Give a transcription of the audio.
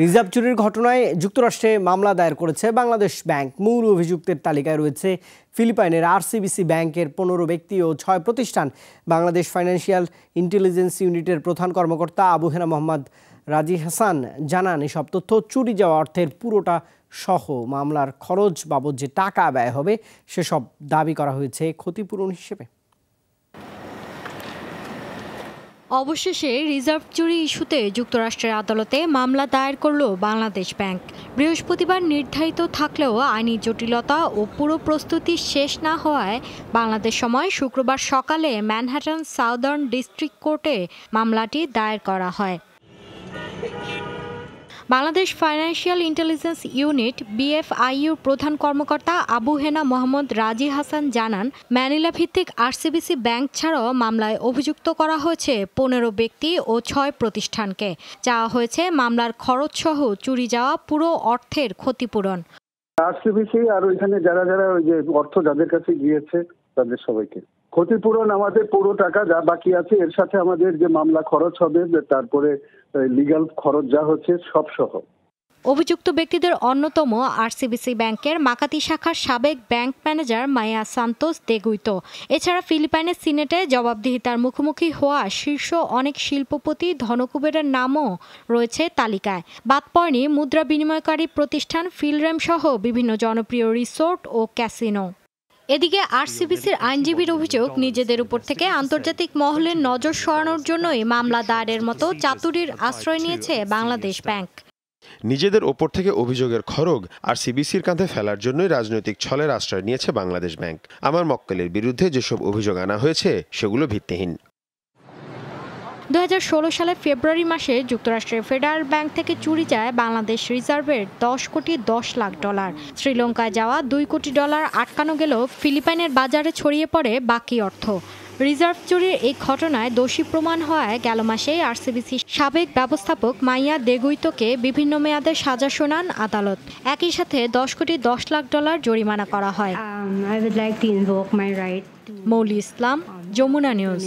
Reserve চুরির ঘটনায় যুক্তরাষ্ট্রে মামলা দায়ের করেছে বাংলাদেশ ব্যাংক। মূল অভিযুক্তের তালিকায় রয়েছে ফিলিপাইনের আরসিবিসি ব্যাংকের 15 ব্যক্তি ও 6 প্রতিষ্ঠান। বাংলাদেশ ফাইন্যান্সিয়াল ইন্টেলিজেন্স ইউনিটের প্রধান কর্মকর্তা আবু হেনা মোহাম্মদ রাজি হাসান জানান, এসব তথ্য চুরি যাওয়া অর্থের পুরোটা সহ মামলার খরচ বাবদ যে টাকা ব্যয় হবে সেসব দাবি করা হয়েছে ক্ষতিপূরণ হিসেবে। অবশেষে রিজার্ভ চুরি ইস্যুতে যুক্তরাষ্ট্রের আদালতে মামলা দায়ের করল বাংলাদেশ ব্যাংক। বৃহস্পতিবার নির্ধারিত থাকলেও আইনি জটিলতা ও পুরো প্রস্তুতি শেষ না হওয়ায় বাংলাদেশ সময় শুক্রবার সকালে ম্যানহাটন সাউদার্ন ডিস্ট্রিক্ট কোর্টে মামলাটি দায়ের করা হয়। বাংলাদেশ ফাইন্যান্সিয়াল ইন্টেলিজেন্স ইউনিট BFIUর প্রধান কর্মকর্তা আবু হেনা মোহাম্মদ রাজি হাসান জানান, ম্যানিলা ভিত্তিক আরসিবিসি ব্যাংক ছাড়াও মামলায় অভিযুক্ত করা হয়েছে 15 ব্যক্তি ও 6 প্রতিষ্ঠানকে। চাওয়া হয়েছে মামলার খরচসহ চুরি যাওয়া পুরো অর্থের ক্ষতিপূরণ। আরসিবিসি আর ওইখানে যারা ওই যে অর্থ যাদের কাছে গিয়েছে তাদের সবাইকে ক্ষতিপূরণ, আমাদের পুরো টাকা যা বাকি আছে এর সাথে আমাদের যে মামলা খরচ হবে, তারপরে লিগ্যাল খরচ যা হচ্ছে সব সহ। অভিযুক্ত ব্যক্তিদের অন্যতম আরসিবিসি ব্যাংকের মাকাতি শাখার সাবেক ব্যাংক ম্যানেজার মায়া সান্তোস দেগুইতো। এছাড়া ফিলিপাইনের সিনেটে জবাবদিহিতার মুখোমুখি হওয়া শীর্ষ অনেক শিল্পপতি ধনকুবেরের নামও রয়েছে তালিকায়। বাদ পড়েনি মুদ্রা বিনিময়কারী প্রতিষ্ঠান ফিলরেম সহ বিভিন্ন জনপ্রিয় রিসোর্ট ও ক্যাসিনো। এদিকে আরসিবিসির আইনজীবীর অভিযোগ, নিজেদের উপর থেকে আন্তর্জাতিক মহলের নজর সরানোর জন্যই মামলা দায়েরের মতো চাতুরির আশ্রয় নিয়েছে বাংলাদেশ ব্যাংক। নিজেদের ওপর থেকে অভিযোগের খড়গ আরসিবিসির কাঁধে ফেলার জন্যই রাজনৈতিক ছলের আশ্রয় নিয়েছে বাংলাদেশ ব্যাংক। আমার মক্কেলের বিরুদ্ধে যেসব অভিযোগ আনা হয়েছে সেগুলো ভিত্তিহীন। 2016 সালে ফেব্রুয়ারি মাসে যুক্তরাষ্ট্রের ফেডারেল ব্যাংক থেকে চুরি যায় বাংলাদেশ রিজার্ভের $10,10,00,000। শ্রীলঙ্কায় যাওয়া $2 কোটি আটকানো গেলেও ফিলিপাইনের বাজারে ছড়িয়ে পড়ে বাকি অর্থ। রিজার্ভ চুরির এই ঘটনায় দোষী প্রমাণ হওয়ায় গেল মাসে আরসিবিসি সাবেক ব্যবস্থাপক মাইয়া দেগুইতোকে বিভিন্ন মেয়াদে সাজা শোনান আদালত। একই সাথে $10,10,00,000 জরিমানা করা হয়। মৌলি ইসলাম, যমুনা নিউজ।